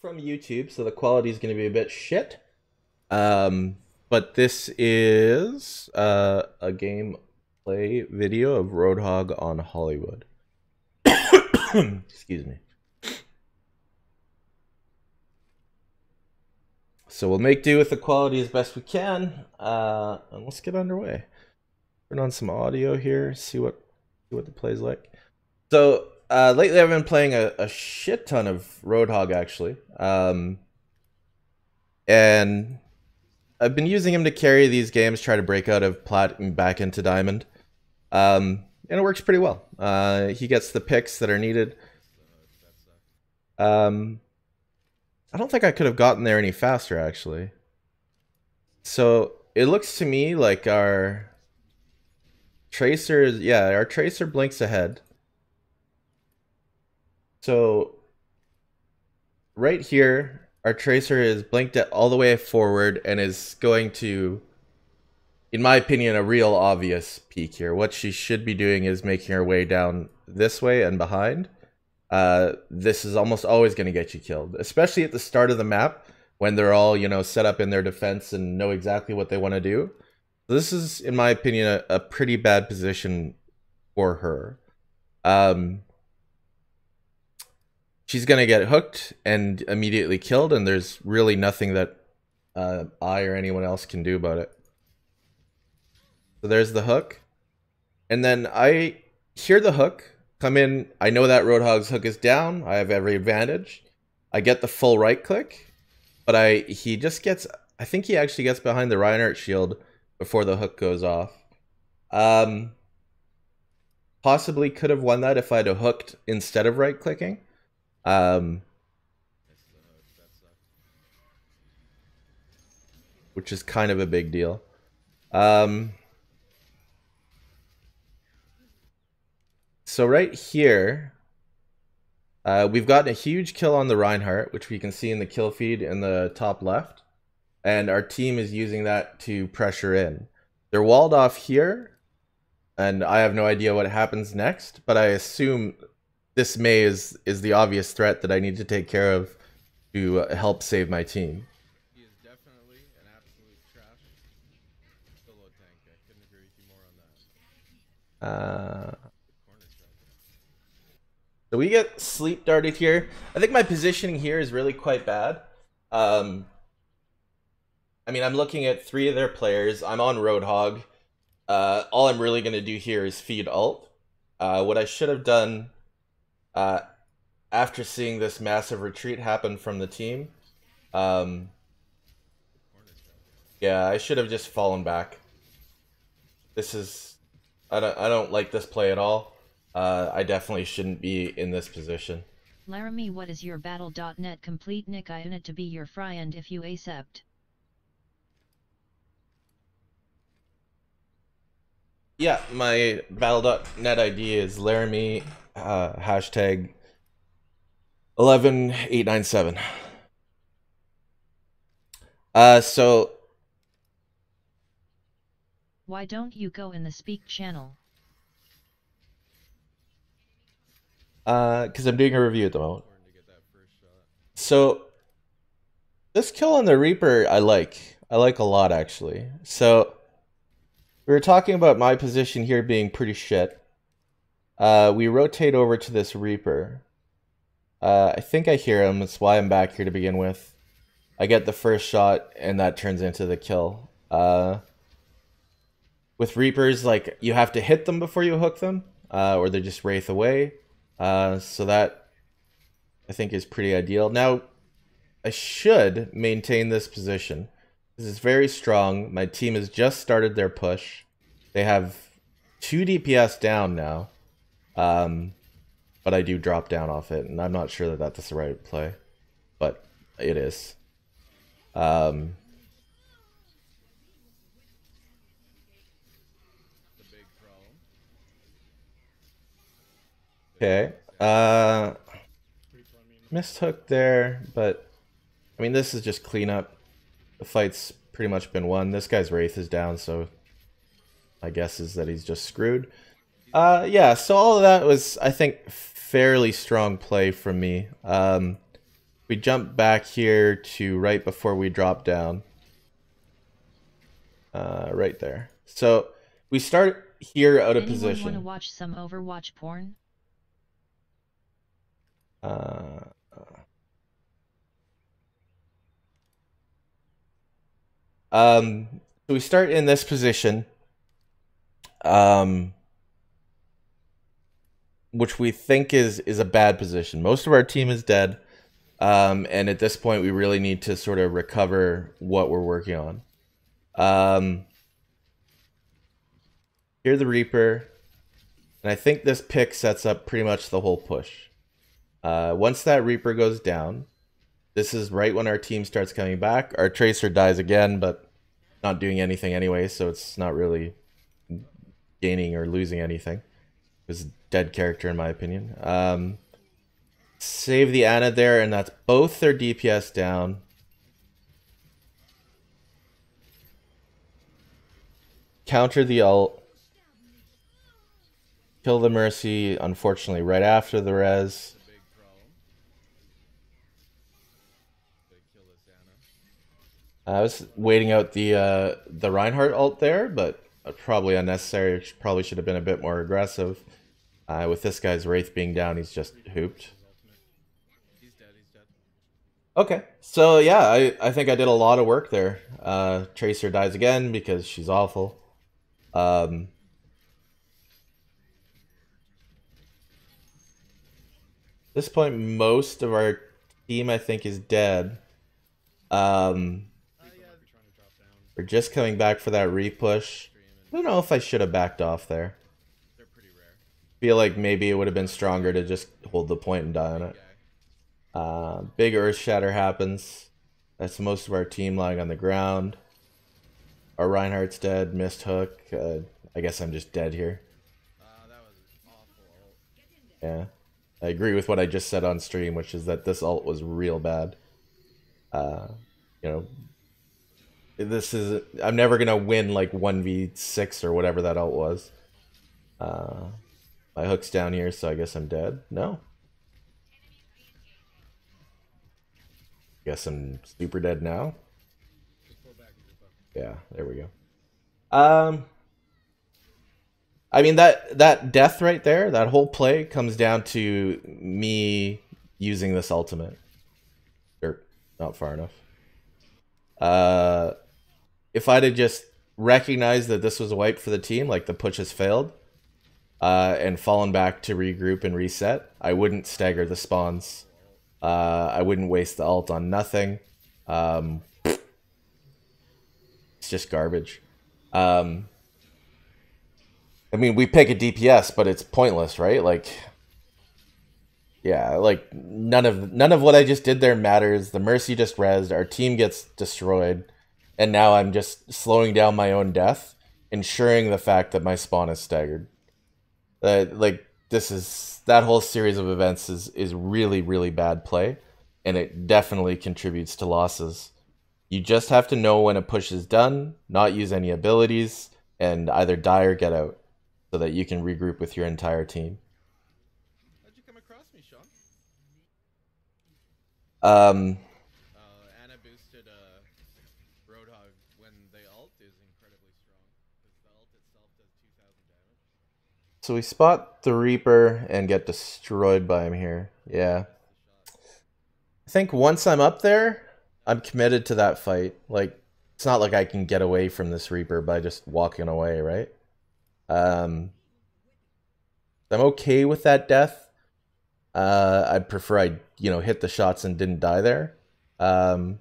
from YouTube, so the quality is going to be a bit shit. But this is a gameplay video of Roadhog on Hollywood. Excuse me. So we'll make do with the quality as best we can, and let's get underway. Turn on some audio here, see what the play's like. So lately I've been playing a shit ton of Roadhog actually, and I've been using him to carry these games, try to break out of Plat and back into Diamond, and it works pretty well. He gets the picks that are needed. I don't think I could have gotten there any faster, actually. So it looks to me like our tracer is, yeah, our tracer blinks ahead. So right here, our tracer is blinked all the way forward and is going to, in my opinion, a real obvious peek here. What she should be doing is making her way down this way and behind. This is almost always going to get you killed, especially at the start of the map when they're all, you know, set up in their defense and know exactly what they want to do. So this is, in my opinion, a pretty bad position for her. She's going to get hooked and immediately killed, and there's really nothing that I or anyone else can do about it. So there's the hook. And then I hear the hook come in. I know that Roadhog's hook is down. I have every advantage. I get the full right click, but he just gets, I think he actually gets behind the Reinhardt shield before the hook goes off. Possibly could have won that if I'd have hooked instead of right clicking. Which is kind of a big deal. So right here, we've gotten a huge kill on the Reinhardt, which we can see in the kill feed in the top left. And our team is using that to pressure in. They're walled off here, and I have no idea what happens next, but I assume this Mei is the obvious threat that I need to take care of to help save my team. He is definitely an absolute trash solo tank. I couldn't agree with you more on that. So we get sleep darted here. I think my positioning here is really quite bad. I mean, I'm looking at 3 of their players. I'm on Roadhog. All I'm really going to do here is feed ult. What I should have done after seeing this massive retreat happen from the team, yeah, I should have just fallen back. This is, I don't like this play at all. I definitely shouldn't be in this position. Laramie, what is your battle.net complete nick? I in it to be your friend if you accept. Yeah, my battle.net ID is Laramie hashtag 11897. So Why don't you go in the speak channel? because I'm doing a review at the moment. So this kill on the Reaper I like a lot actually. So we were talking about my position here being pretty shit. We rotate over to this Reaper. I think I hear him. That's why I'm back here to begin with. I get the first shot and that turns into the kill. With Reapers, like, you have to hit them before you hook them, or they just wraith away. So that, I think, is pretty ideal. Now, I should maintain this position. This is very strong. My team has just started their push. They have 2 DPS down now. But I do drop down off it, and I'm not sure that that's the right play. But it is. Okay. Missed hook there, but I mean, this is just cleanup. The fight's pretty much been won. This guy's Wraith is down, so my guess is that he's just screwed. Yeah, so all of that was, I think, fairly strong play from me. we jump back here to right before we drop down. Right there. So we start here out of position. Anyone want to watch some Overwatch porn? So we start in this position, which we think is a bad position. Most of our team is dead, and at this point, we really need to sort of recover what we're working on. Here's the Reaper, and I think this pick sets up pretty much the whole push. Once that Reaper goes down, this is right when our team starts coming back. Our Tracer dies again, but not doing anything anyway, so it's not really gaining or losing anything. It was a dead character in my opinion. Save the Ana there, and that's both their DPS down. Counter the ult. Kill the Mercy, unfortunately, right after the res. I was waiting out the Reinhardt ult there, but probably unnecessary. Probably should have been a bit more aggressive. With this guy's Wraith being down, he's just hooped. He's dead. Okay, so yeah, I think I did a lot of work there. Tracer dies again because she's awful. At this point, most of our team, I think, is dead. We're just coming back for that repush. I don't know if I should have backed off there. They're pretty rare. Feel like maybe it would have been stronger to just hold the point and die on it. Big Earth Shatter happens. That's most of our team lying on the ground. Our Reinhardt's dead. Missed hook. I guess I'm just dead here. That was awful. Yeah. I agree with what I just said on stream, which is that this ult was real bad. You know, this is... I'm never going to win like 1v6 or whatever that ult was. My hook's down here, so I guess I'm dead. No. Guess I'm super dead now. Yeah, there we go. I mean, that death right there, that whole play comes down to me using this ultimate. Or, not far enough. If I'd have just recognized that this was a wipe for the team, like the push has failed, and fallen back to regroup and reset, I wouldn't stagger the spawns. I wouldn't waste the ult on nothing. It's just garbage. I mean, we pick a DPS, but it's pointless, right? Like, yeah, like none of what I just did there matters. The Mercy just rezzed, our team gets destroyed, and now I'm just slowing down my own death, ensuring the fact that my spawn is staggered. Like, that whole series of events is really, really bad play, and it definitely contributes to losses. You just have to know when a push is done, not use any abilities, and either die or get out, so that you can regroup with your entire team. How'd you come across me, Sean? Ana boosted Roadhog when they ult is incredibly strong, because the ult itself does 2,000 damage. So we spot the Reaper and get destroyed by him here. Yeah. I think once I'm up there, I'm committed to that fight. Like, it's not like I can get away from this Reaper by just walking away, right? I'm okay with that death. I'd prefer I, hit the shots and didn't die there. I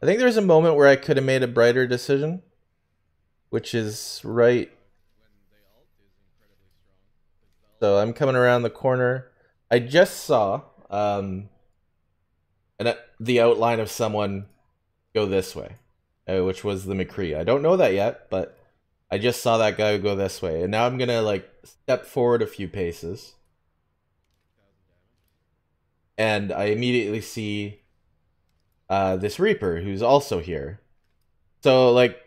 think there's a moment where I could have made a brighter decision, which is right. So I'm coming around the corner. I just saw the outline of someone go this way, which was the McCree. I don't know that yet, but I just saw that guy go this way. And now I'm going to like step forward a few paces. And I immediately see this Reaper who's also here. So like,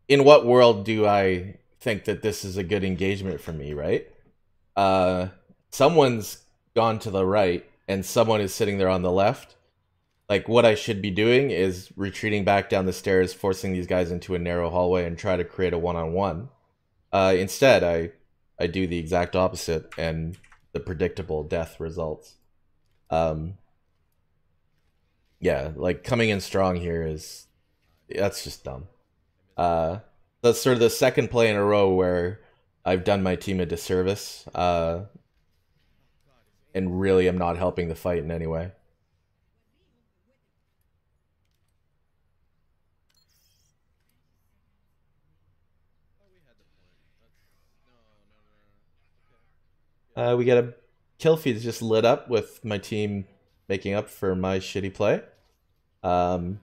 in what world do I think that this is a good engagement for me, right? Someone's gone to the right and someone is sitting there on the left. like what I should be doing is retreating back down the stairs, forcing these guys into a narrow hallway, and try to create a one-on-one. Instead, I do the exact opposite, and the predictable death results. Yeah, like coming in strong here that's just dumb. That's sort of the second play in a row where I've done my team a disservice, and really am not helping the fight in any way. We get a kill feed just lit up with my team making up for my shitty play. Um,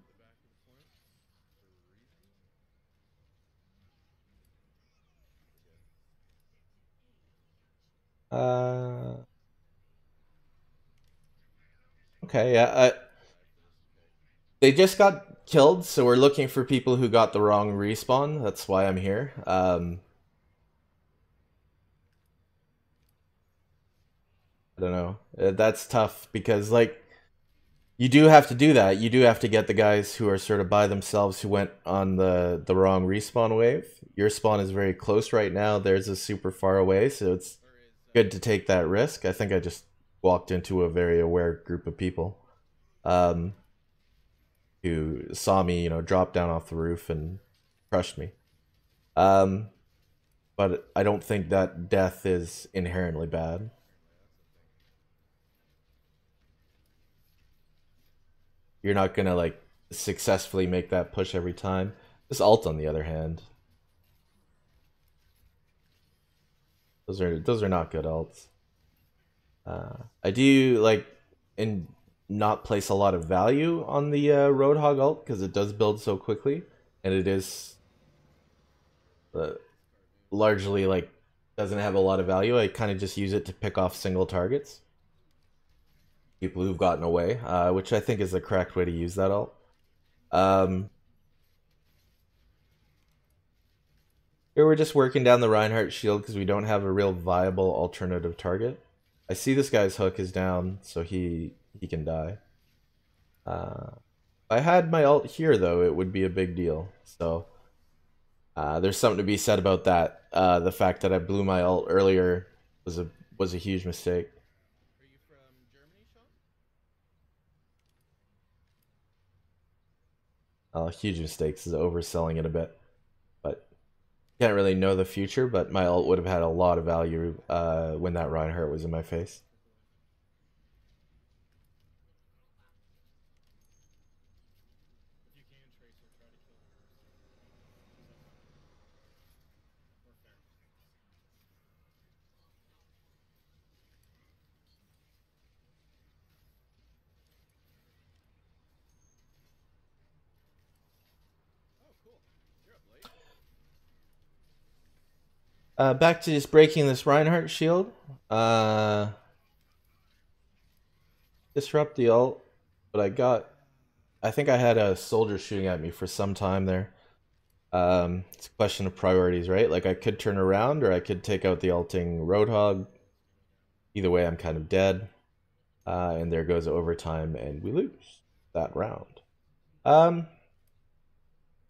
okay, yeah. They just got killed, so we're looking for people who got the wrong respawn. That's why I'm here. I don't know. That's tough because, like, you do have to do that. You do have to get the guys who are sort of by themselves who went on the wrong respawn wave. Your spawn is very close right now. Theirs is super far away, so it's good to take that risk. I think I just walked into a very aware group of people, who saw me, drop down off the roof and crushed me. But I don't think that death is inherently bad. You're not gonna like successfully make that push every time. This ult, on the other hand, those are not good ults. I do like and not place a lot of value on the Roadhog ult because it does build so quickly, and it is largely like doesn't have a lot of value. I kind of just use it to pick off single targets, people who've gotten away, which I think is the correct way to use that ult. Here we're just working down the Reinhardt shield because we don't have a real viable alternative target. I see this guy's hook is down, so he can die. If I had my ult here, though, it would be a big deal. So there's something to be said about that. The fact that I blew my ult earlier was a huge mistake. Are you from Germany, Sean? Huge mistakes is overselling it a bit, but can't really know the future. But my ult would have had a lot of value when that Reinhardt was in my face. If you can, Tracer, try to kill the rooster. Or fair. Oh, cool. You're up late. Back to just breaking this Reinhardt shield. Disrupt the ult, but I think I had a soldier shooting at me for some time there. It's a question of priorities, right? Like I could turn around or I could take out the ulting Roadhog. Either way, I'm kind of dead. And there goes overtime, and we lose that round. I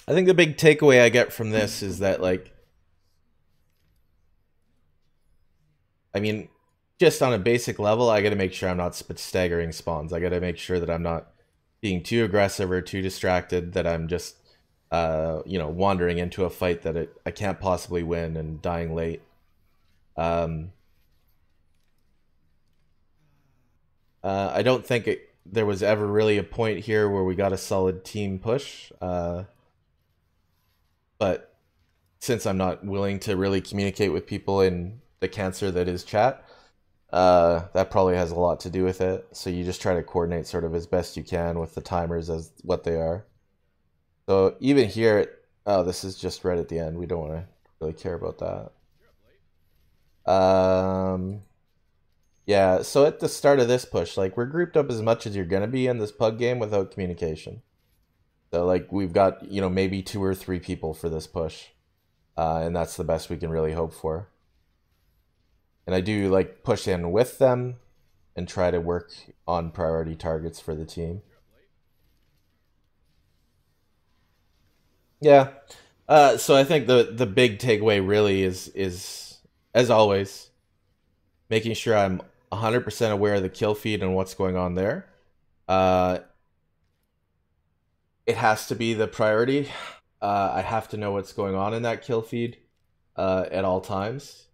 think the big takeaway I get from this is that, like, I mean, just on a basic level, I got to make sure I'm not staggering spawns. I got to make sure that I'm not being too aggressive or too distracted, that I'm just, wandering into a fight that I can't possibly win and dying late. I don't think there was ever really a point here where we got a solid team push. But since I'm not willing to really communicate with people in the cancer that is chat, that probably has a lot to do with it. So you just try to coordinate sort of as best you can with the timers as what they are. So even here, oh, this is just right at the end. We don't want to really care about that. Yeah, so at the start of this push, like, we're grouped up as much as you're gonna be in this pug game without communication. So, like, we've got, maybe 2 or 3 people for this push. And that's the best we can really hope for. And I do, like, push in with them and try to work on priority targets for the team. Yeah. So I think the big takeaway really is as always making sure I'm 100% aware of the kill feed and what's going on there. Uh, it has to be the priority. I have to know what's going on in that kill feed at all times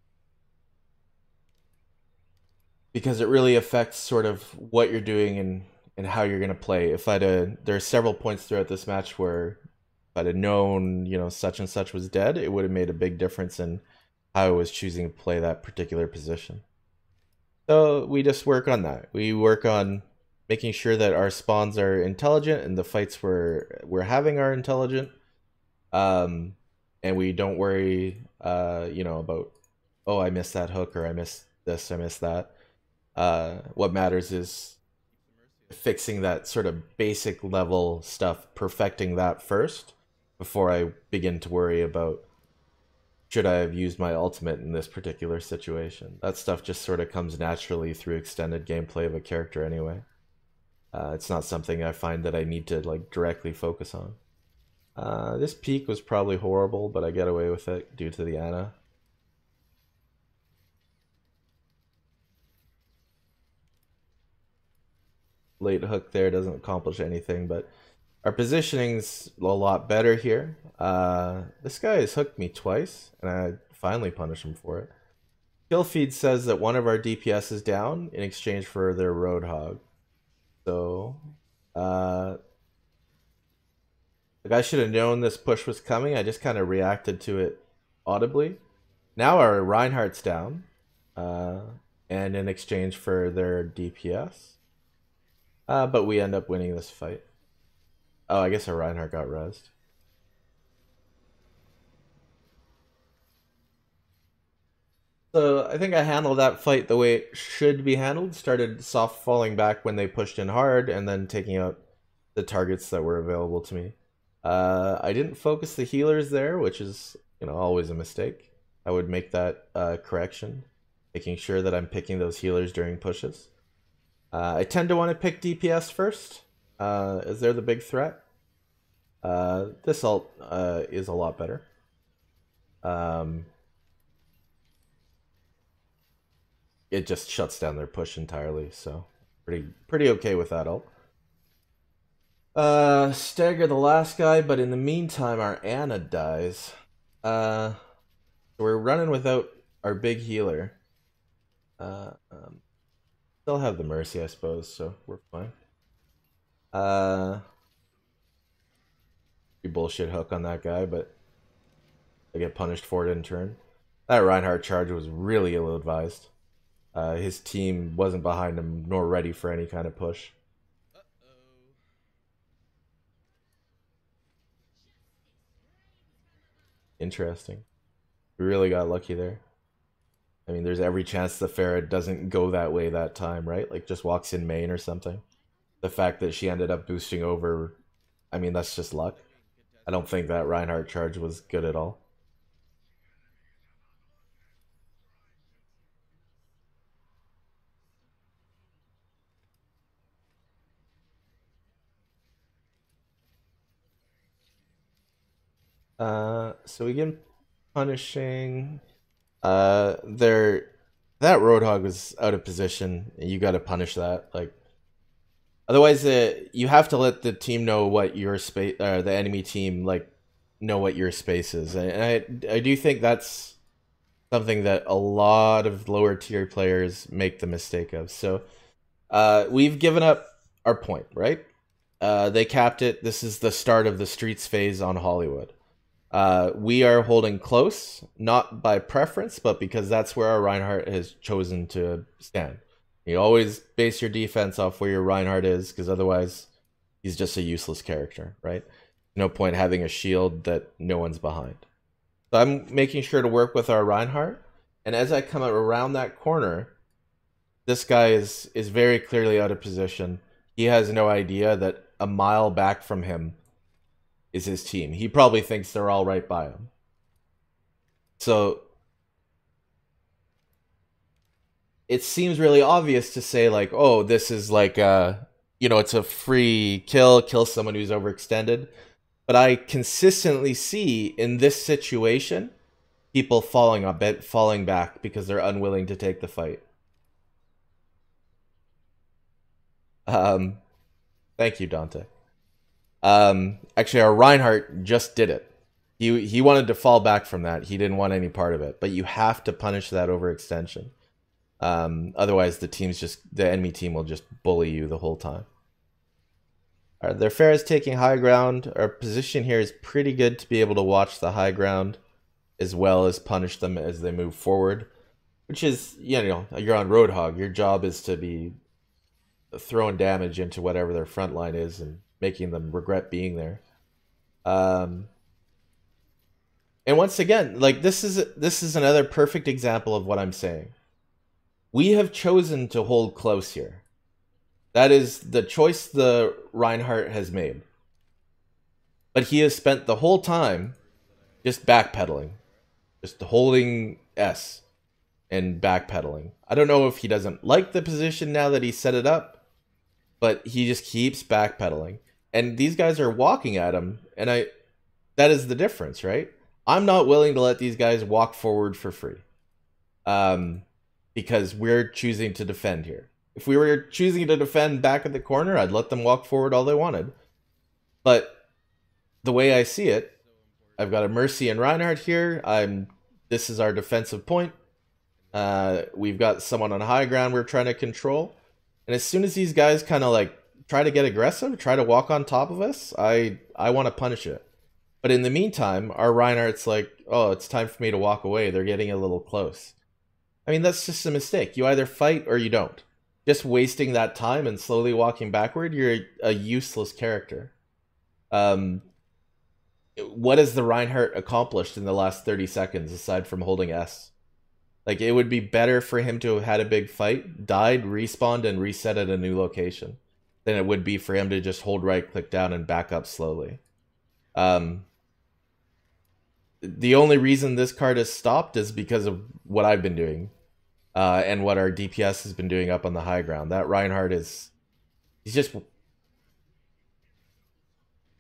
because it really affects sort of what you're doing and how you're gonna play. If there are several points throughout this match where if I'd have known, such and such was dead, it would have made a big difference in how I was choosing to play that particular position. So we just work on that. We work on making sure that our spawns are intelligent and the fights we're having are intelligent. Um, and we don't worry, about, oh, I missed that hook, or I missed this, I missed that. What matters is fixing that sort of basic level stuff, perfecting that first before I begin to worry about should I have used my ultimate in this particular situation. That stuff just sort of comes naturally through extended gameplay of a character anyway. It's not something I find that I need to like directly focus on. This peak was probably horrible, but I get away with it due to the Ana. Late hook there doesn't accomplish anything, but our positioning's a lot better here. This guy has hooked me twice, and I finally punished him for it. Kill feed says that one of our DPS is down in exchange for their Roadhog. So, like I should have known this push was coming. I just kind of reacted to it audibly. Now our Reinhardt's down, uh, and in exchange for their DPS. But we end up winning this fight. Oh, I guess our Reinhardt got rezzed. So I think I handled that fight the way it should be handled. Started soft falling back when they pushed in hard, and then taking out the targets that were available to me. I didn't focus the healers there, which is always a mistake. I would make that correction, making sure that I'm picking those healers during pushes. I tend to want to pick DPS first, as they're the big threat. This ult is a lot better. It just shuts down their push entirely, so pretty okay with that ult. Stagger the last guy, but in the meantime, our Ana dies. We're running without our big healer. Still have the Mercy, I suppose, so we're fine. Bullshit hook on that guy, but I get punished for it in turn. That Reinhardt charge was really ill-advised. His team wasn't behind him, nor ready for any kind of push. Interesting. We really got lucky there. I mean, there's every chance the Pharah doesn't go that way that time, right? Like, just walks in main or something. The fact that she ended up boosting over, I mean, that's just luck. I don't think that Reinhardt charge was good at all. So we get punishing. There, that Roadhog was out of position. You got to punish that. Like, otherwise, you have to let the team know what your space, the enemy team, like, know what your space is. And I do think that's something that a lot of lower tier players make the mistake of. So, we've given up our point, right? They capped it. This is the start of the streets phase on Hollywood. We are holding close, not by preference, but because that's where our Reinhardt has chosen to stand. You always base your defense off where your Reinhardt is, because otherwise he's just a useless character, right? No point having a shield that no one's behind. So I'm making sure to work with our Reinhardt, and as I come around that corner, this guy is very clearly out of position. He has no idea that a mile back from him is his team. He probably thinks they're all right by him. So it seems really obvious to say like, oh, this is like it's a free kill someone who's overextended. But I consistently see in this situation people falling back because they're unwilling to take the fight. Thank you, Dante. Actually, our Reinhardt just did it. He wanted to fall back from that. He didn't want any part of it. But you have to punish that overextension. Otherwise, the enemy team will just bully you the whole time. All right, their fair is taking high ground. Our position here is pretty good to be able to watch the high ground as well as punish them as they move forward. Which is, you know, you're on Roadhog. Your job is to be throwing damage into whatever their front line is and making them regret being there. And once again, like this is another perfect example of what I'm saying. We have chosen to hold close here. That is the choice the Reinhardt has made. But he has spent the whole time just backpedaling. Just holding S and backpedaling. I don't know if he doesn't like the position now that he set it up, but he just keeps backpedaling. And these guys are walking at him, and that is the difference, right? I'm not willing to let these guys walk forward for free. Because we're choosing to defend here. If we were choosing to defend back at the corner, I'd let them walk forward all they wanted. But the way I see it, I've got a Mercy and Reinhardt here. This is our defensive point. We've got someone on high ground we're trying to control. And as soon as these guys kind of like try to get aggressive, try to walk on top of us, I want to punish it. But in the meantime, our Reinhardt's like, oh, it's time for me to walk away. They're getting a little close. I mean, that's just a mistake. You either fight or you don't. Just wasting that time and slowly walking backward, you're a useless character. What has the Reinhardt accomplished in the last 30 seconds aside from holding S? Like, it would be better for him to have had a big fight, died, respawned, and reset at a new location than it would be for him to just hold right-click down and back up slowly. The only reason this card has stopped is because of what I've been doing. And what our DPS has been doing up on the high ground. That Reinhardt he's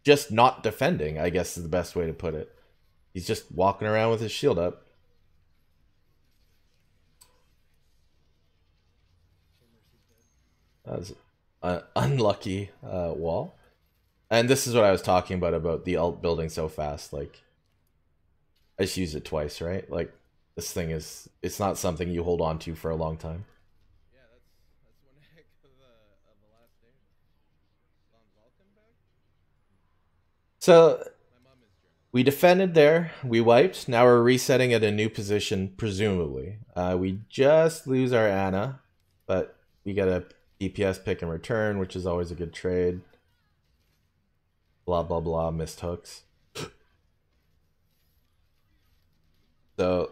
just not defending, I guess is the best way to put it. He's just walking around with his shield up. That was an unlucky wall. And this is what I was talking about the ult building so fast. Like, I just used it twice, right? Like, this thing it's not something you hold on to for a long time. Yeah, that's one heck of a last name. Welcome back? So we defended there, we wiped, now we're resetting at a new position, presumably. We just lose our Ana, but we get a DPS pick and return, which is always a good trade. Blah, blah, blah, missed hooks. So,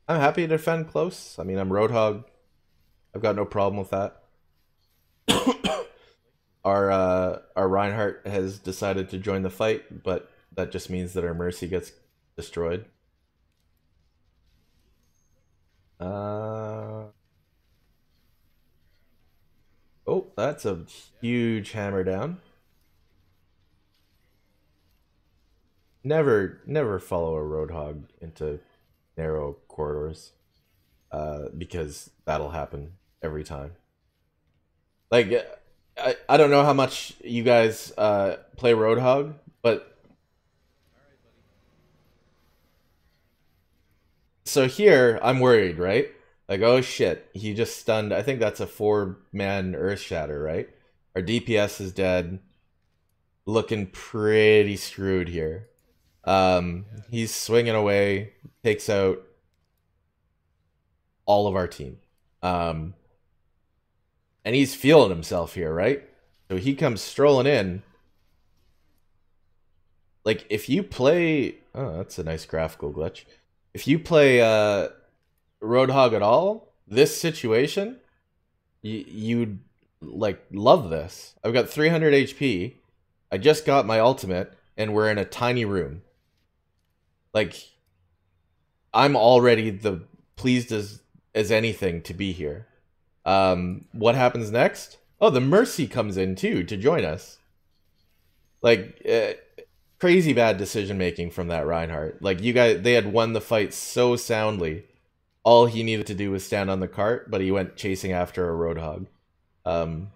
I'm happy to defend close. I mean, I'm Roadhog. I've got no problem with that. Our Reinhardt has decided to join the fight, but that just means that our Mercy gets destroyed. Oh, that's a huge hammer down. Never follow a Roadhog into narrow corridors, because that'll happen every time. Like, I don't know how much you guys play Roadhog, but so here I'm worried, right? Like, oh shit, he just stunned. I think that's a 4-man Earth Shatter, right? Our DPS is dead. Looking pretty screwed here. He's swinging away, takes out all of our team. And he's feeling himself here, right? So he comes strolling in. Like, if you play... Oh, that's a nice graphical glitch. If you play Roadhog at all, this situation, you'd, like, love this. I've got 300 HP. I just got my ultimate, and we're in a tiny room. Like, I'm already pleased as anything to be here. What happens next? Oh, the Mercy comes in too to join us. Like crazy bad decision making from that Reinhardt. Like you guys, they had won the fight so soundly. All he needed to do was stand on the cart, but he went chasing after a Roadhog. Um,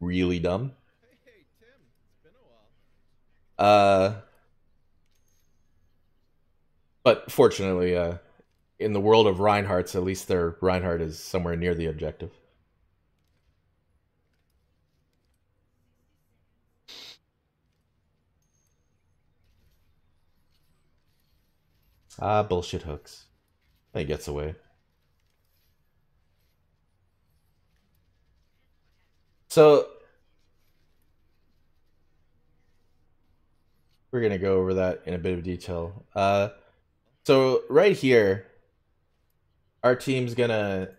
really dumb. Hey, Tim, it's been a while. Uh, but fortunately, in the world of Reinhardts, at least their Reinhardt is somewhere near the objective. Ah, bullshit hooks. He gets away. So we're gonna go over that in a bit of detail. So right here, our team's gonna,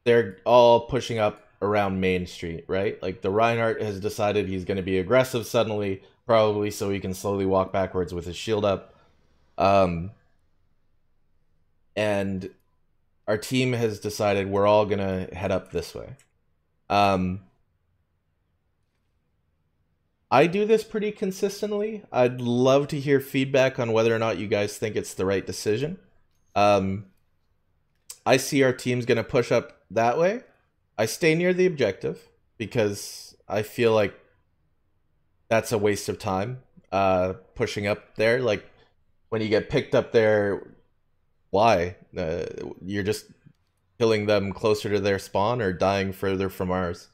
they're all pushing up around Main Street, right? Like the Reinhardt has decided he's gonna be aggressive suddenly, probably so he can slowly walk backwards with his shield up. And our team has decided we're all gonna head up this way. I do this pretty consistently. I'd love to hear feedback on whether or not you guys think it's the right decision. I see our team's going to push up that way. I stay near the objective because I feel like that's a waste of time pushing up there. Like when you get picked up there, why? You're just killing them closer to their spawn or dying further from ours.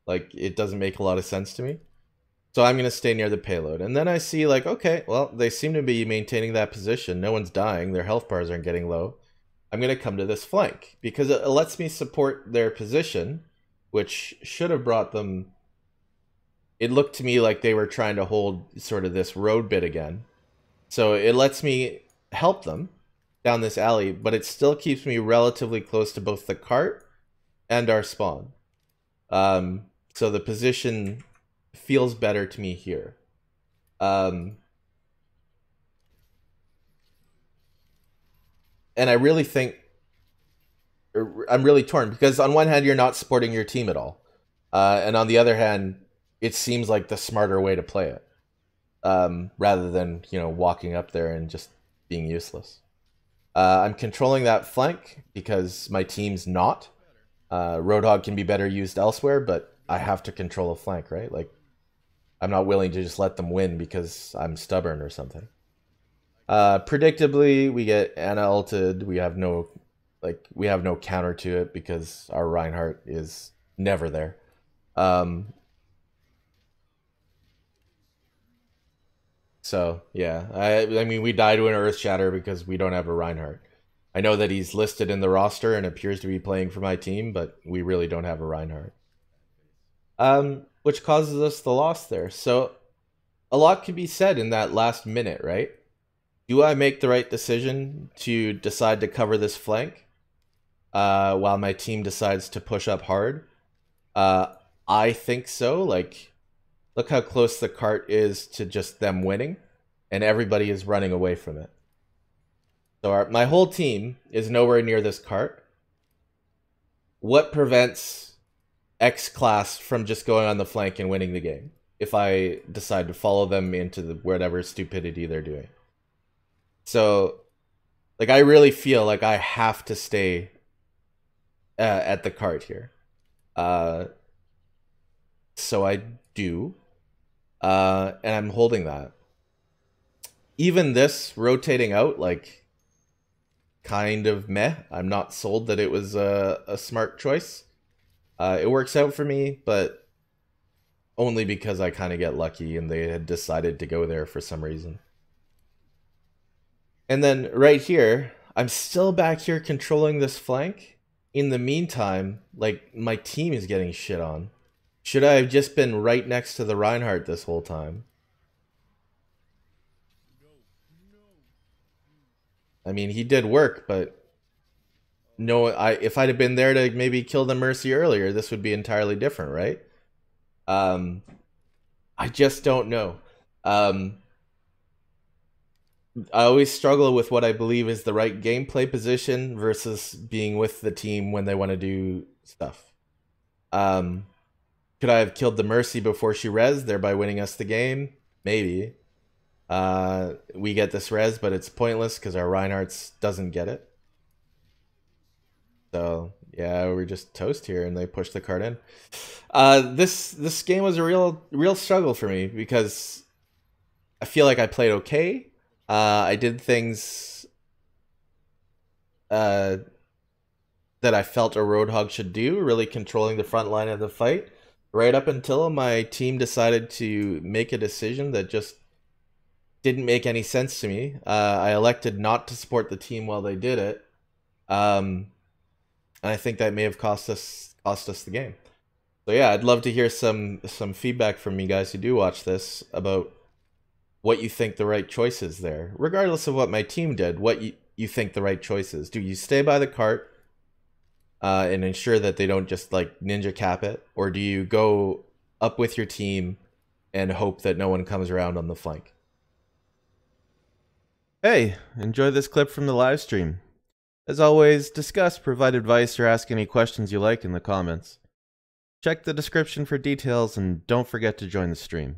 Like it doesn't make a lot of sense to me. So I'm going to stay near the payload. And then I see like, okay, well, they seem to be maintaining that position. No one's dying. Their health bars aren't getting low. I'm going to come to this flank because it lets me support their position, which should have brought them... It looked to me like they were trying to hold sort of this road bit again. So it lets me help them down this alley, but it still keeps me relatively close to both the cart and our spawn. So the position feels better to me here. And I really think I'm really torn because on one hand you're not supporting your team at all, and on the other hand it seems like the smarter way to play it, rather than walking up there and just being useless. I'm controlling that flank because my team's not. Roadhog can be better used elsewhere, but I have to control a flank, right? Like I'm not willing to just let them win because I'm stubborn or something. Predictably, we get Ana ulted. We have no counter to it because our Reinhardt is never there. So yeah, I mean we die to an Earth Shatter because we don't have a Reinhardt. I know that he's listed in the roster and appears to be playing for my team, but we really don't have a Reinhardt. Which causes us the loss there. So a lot can be said in that last minute, right? Do I make the right decision to decide to cover this flank while my team decides to push up hard? I think so. Like, look how close the cart is to just them winning, and everybody is running away from it. So my whole team is nowhere near this cart. What prevents X-Class from just going on the flank and winning the game if I decide to follow them into whatever stupidity they're doing? So, like, I really feel like I have to stay at the cart here. So I do. And I'm holding that. Even this rotating out, like, kind of meh. I'm not sold that it was a smart choice. It works out for me, but only because I kind of get lucky and they had decided to go there for some reason. And then right here, I'm still back here controlling this flank. In the meantime, like, my team is getting shit on. Should I have just been right next to the Reinhardt this whole time? I mean, he did work, but no, if I'd have been there to maybe kill the Mercy earlier, this would be entirely different, right? I just don't know. I always struggle with what I believe is the right gameplay position versus being with the team when they want to do stuff. Could I have killed the Mercy before she res, thereby winning us the game? Maybe. We get this res, but it's pointless because our Reinhardt's doesn't get it. So yeah, we're just toast here, and they push the card in. This game was a real struggle for me because I feel like I played okay. I did things that I felt a Roadhog should do, really controlling the front line of the fight, right up until my team decided to make a decision that just didn't make any sense to me. I elected not to support the team while they did it. And I think that may have cost us the game. So yeah, I'd love to hear some feedback from you guys who do watch this about what you think the right choice is there. Regardless of what my team did, what you think the right choice is. Do you stay by the cart and ensure that they don't just like ninja cap it? Or do you go up with your team and hope that no one comes around on the flank? Hey, enjoy this clip from the live stream. As always, discuss, provide advice, or ask any questions you like in the comments. Check the description for details, and don't forget to join the stream.